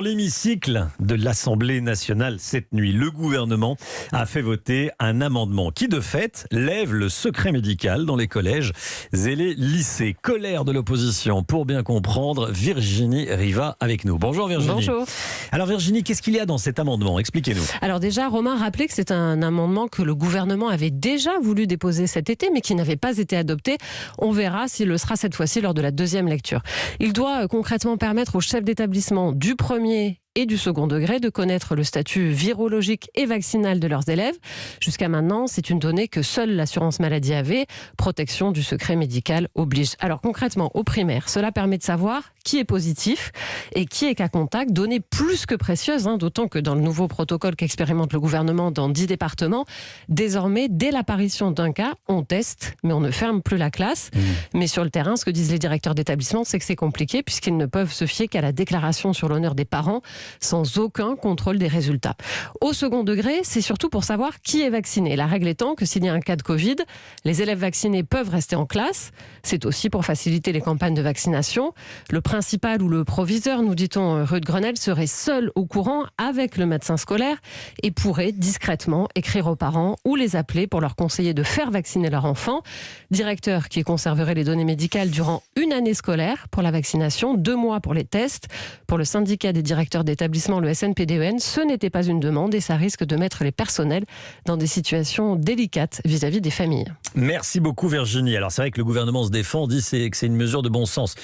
L'hémicycle de l'Assemblée nationale cette nuit, le gouvernement a fait voter un amendement qui, de fait, lève le secret médical dans les collèges et les lycées. Colère de l'opposition. Pour bien comprendre, Virginie Riva avec nous. Bonjour Virginie. Bonjour. Alors Virginie, qu'est-ce qu'il y a dans cet amendement? Expliquez-nous. Alors déjà, Romain rappelait que c'est un amendement que le gouvernement avait déjà voulu déposer cet été, mais qui n'avait pas été adopté. On verra s'il le sera cette fois-ci lors de la deuxième lecture. Il doit concrètement permettre aux chefs d'établissement du premier et du second degré de connaître le statut virologique et vaccinal de leurs élèves. Jusqu'à maintenant, c'est une donnée que seule l'assurance maladie avait. Protection du secret médical oblige. Alors concrètement, au primaire, cela permet de savoir qui est positif et qui est cas contact, donnée plus que précieuse, d'autant que dans le nouveau protocole qu'expérimente le gouvernement dans 10 départements, désormais, dès l'apparition d'un cas, on teste, mais on ne ferme plus la classe. Mais sur le terrain, ce que disent les directeurs d'établissement, c'est que c'est compliqué puisqu'ils ne peuvent se fier qu'à la déclaration sur l'honneur des parents, sans aucun contrôle des résultats. Au second degré, c'est surtout pour savoir qui est vacciné. La règle étant que s'il y a un cas de Covid, les élèves vaccinés peuvent rester en classe. C'est aussi pour faciliter les campagnes de vaccination. Le principal ou le proviseur, nous dit-on rue de Grenelle, serait seul au courant avec le médecin scolaire et pourrait discrètement écrire aux parents ou les appeler pour leur conseiller de faire vacciner leur enfant. Directeur qui conserverait les données médicales durant une année scolaire pour la vaccination, 2 mois pour les tests. Pour le syndicat des directeurs d'établissement, le SNPDEN, ce n'était pas une demande et ça risque de mettre les personnels dans des situations délicates vis-à-vis des familles. Merci beaucoup Virginie. Alors c'est vrai que le gouvernement se défend, dit que c'est une mesure de bon sens.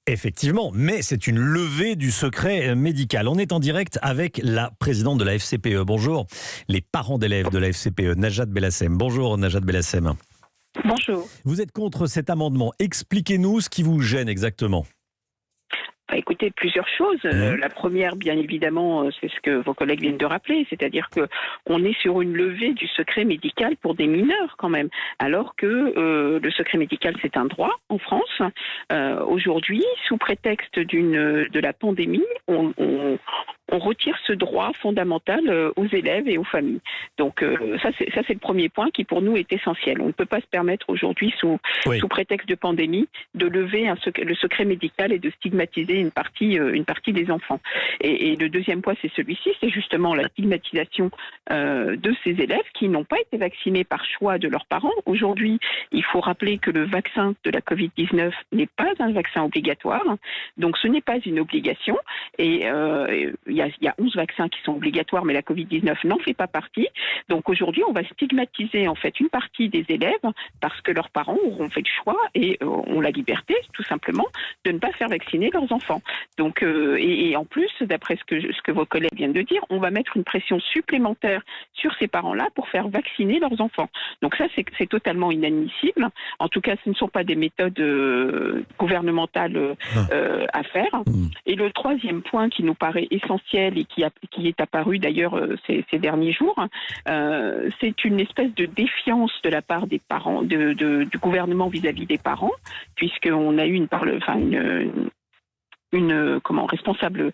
Effectivement, mais c'est une levée du secret médical. On est en direct avec la présidente de la FCPE. Bonjour, les parents d'élèves de la FCPE, Najat Bellassem. Bonjour Najat Bellassem. Bonjour. Vous êtes contre cet amendement. Expliquez-nous ce qui vous gêne exactement. Écoutez, plusieurs choses. La première, bien évidemment, c'est ce que vos collègues viennent de rappeler, c'est-à-dire que on est sur une levée du secret médical pour des mineurs quand même, alors que le secret médical c'est un droit en France. Aujourd'hui, sous prétexte de la pandémie, on retire ce droit fondamental aux élèves et aux familles. Donc ça c'est le premier point qui pour nous est essentiel. On ne peut pas se permettre aujourd'hui sous prétexte de pandémie de lever le secret médical et de stigmatiser une partie des enfants. Et le deuxième point c'est celui-ci, c'est justement la stigmatisation de ces élèves qui n'ont pas été vaccinés par choix de leurs parents. Aujourd'hui, il faut rappeler que le vaccin de la Covid-19 n'est pas un vaccin obligatoire, donc ce n'est pas une obligation. Et il y a 11 vaccins qui sont obligatoires, mais la Covid-19 n'en fait pas partie. Donc aujourd'hui, on va stigmatiser en fait une partie des élèves parce que leurs parents auront fait le choix et ont la liberté, tout simplement, de ne pas faire vacciner leurs enfants. Donc, et en plus, d'après ce que vos collègues viennent de dire, on va mettre une pression supplémentaire sur ces parents-là pour faire vacciner leurs enfants. Donc ça, c'est totalement inadmissible. En tout cas, ce ne sont pas des méthodes gouvernementales à faire. Et le troisième point qui nous paraît essentiel et qui est apparu d'ailleurs ces derniers jours, c'est une espèce de défiance de la part des parents, du gouvernement vis-à-vis des parents, puisqu'on a eu une responsable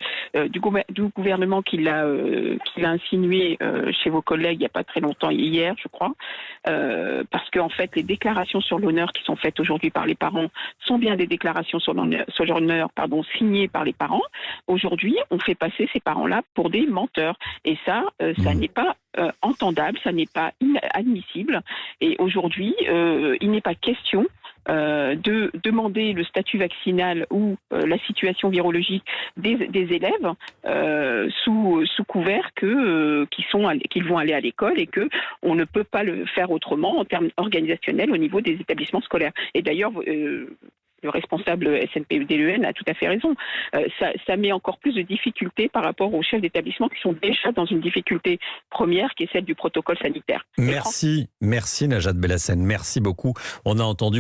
du gouvernement qui l'a insinué chez vos collègues il n'y a pas très longtemps, hier je crois, parce qu'en fait les déclarations sur l'honneur qui sont faites aujourd'hui par les parents sont bien des déclarations sur l'honneur signées par les parents. Aujourd'hui on fait passer ces parents-là pour des menteurs et ça n'est pas entendable, ça n'est pas admissible et aujourd'hui il n'est pas question de demander le statut vaccinal ou la situation virologique des élèves sous couvert qu'ils vont aller à l'école et que on ne peut pas le faire autrement en termes organisationnels au niveau des établissements scolaires. Et d'ailleurs, le responsable SNPDEN a tout à fait raison. Ça met encore plus de difficultés par rapport aux chefs d'établissement qui sont déjà dans une difficulté première qui est celle du protocole sanitaire. Merci Najat Bellassem. Merci beaucoup. On a entendu